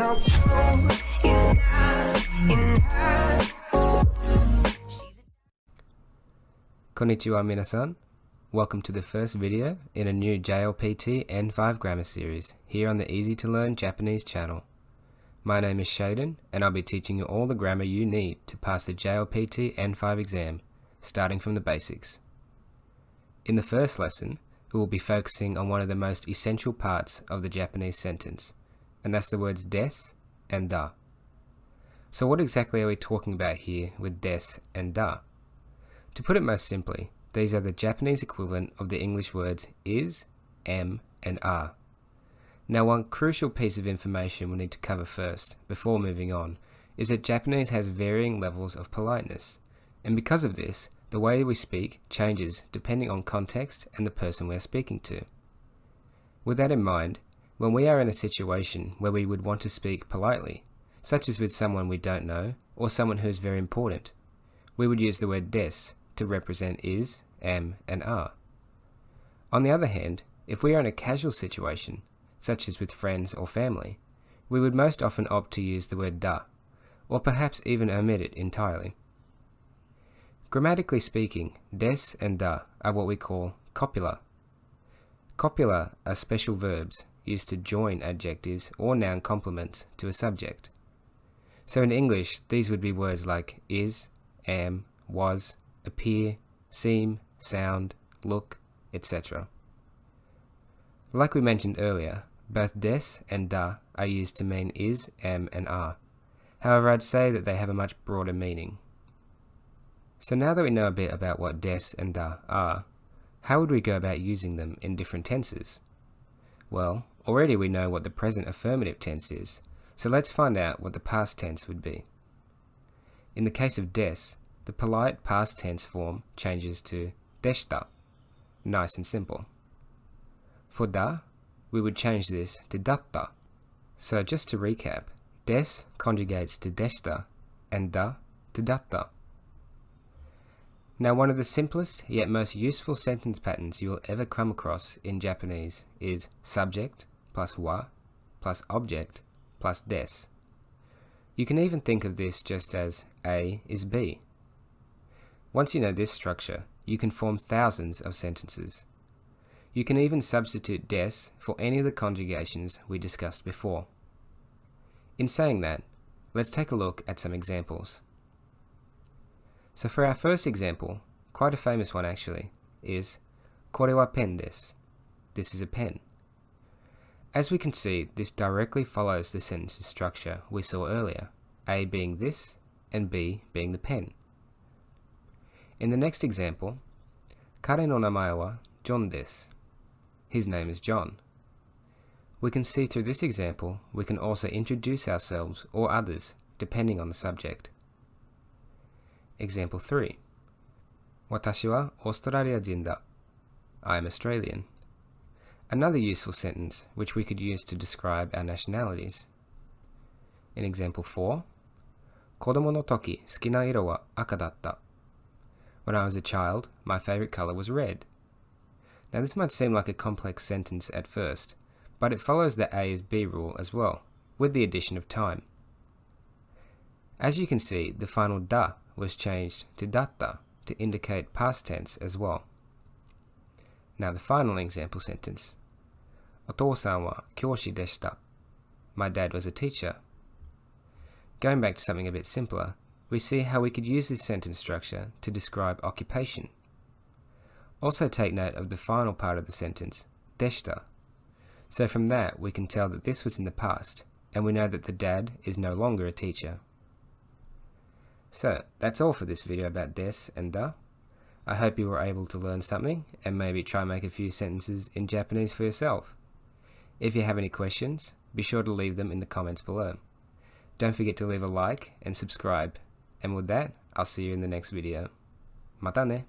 How cold is not enough. Konnichiwa minasan. Welcome to the first video in a new JLPT N5 grammar series here on the Easy to Learn Japanese channel. My name is Shaden and I'll be teaching you all the grammar you need to pass the JLPT N5 exam, starting from the basics. In the first lesson, we will be focusing on one of the most essential parts of the Japanese sentence, and that's the words des and da. So what exactly are we talking about here with des and da? To put it most simply, these are the Japanese equivalent of the English words is, am, and are. Now, one crucial piece of information we need to cover first, before moving on, is that Japanese has varying levels of politeness, and because of this, the way we speak changes depending on context and the person we are speaking to. With that in mind, when we are in a situation where we would want to speak politely, such as with someone we don't know or someone who is very important, we would use the word des to represent is, am, and are. On the other hand, if we are in a casual situation, such as with friends or family, we would most often opt to use the word da, or perhaps even omit it entirely. Grammatically speaking, des and da are what we call copula. Copula are special verbs used to join adjectives or noun complements to a subject. So in English, these would be words like is, am, was, appear, seem, sound, look, etc. Like we mentioned earlier, both des and da are used to mean is, am, and are. However, I'd say that they have a much broader meaning. So now that we know a bit about what des and da are, how would we go about using them in different tenses? Well, already we know what the present affirmative tense is, so let's find out what the past tense would be. In the case of des, the polite past tense form changes to deshita. Nice and simple. For da, we would change this to datta. So just to recap, des conjugates to deshita and da to datta. Now, one of the simplest yet most useful sentence patterns you will ever come across in Japanese is subject plus wa plus object plus des. You can even think of this just as A is B. Once you know this structure, you can form thousands of sentences. You can even substitute des for any of the conjugations we discussed before. In saying that, let's take a look at some examples. So for our first example, quite a famous one actually, is kore wa pen desu. This is a pen. As we can see, this directly follows the sentence structure we saw earlier, A being this and B being the pen. In the next example, kare no namae wa John desu. His name is John. We can see through this example we can also introduce ourselves or others depending on the subject. Example 3. Watashi wa Australiajin da. I am Australian. Another useful sentence which we could use to describe our nationalities. In example 4. Kodomo no toki suki na iro wa aka datta. When I was a child, my favorite color was red. Now this might seem like a complex sentence at first, but it follows the A is B rule as well, with the addition of time. As you can see, the final da was changed to datta to indicate past tense as well. Now the final example sentence. Otousan wa kyoshi deshita. My dad was a teacher. Going back to something a bit simpler, we see how we could use this sentence structure to describe occupation. Also take note of the final part of the sentence, deshita. So from that we can tell that this was in the past, and we know that the dad is no longer a teacher. So, that's all for this video about des and da. I hope you were able to learn something and maybe try and make a few sentences in Japanese for yourself. If you have any questions, be sure to leave them in the comments below. Don't forget to leave a like and subscribe. And with that, I'll see you in the next video. Mata ne!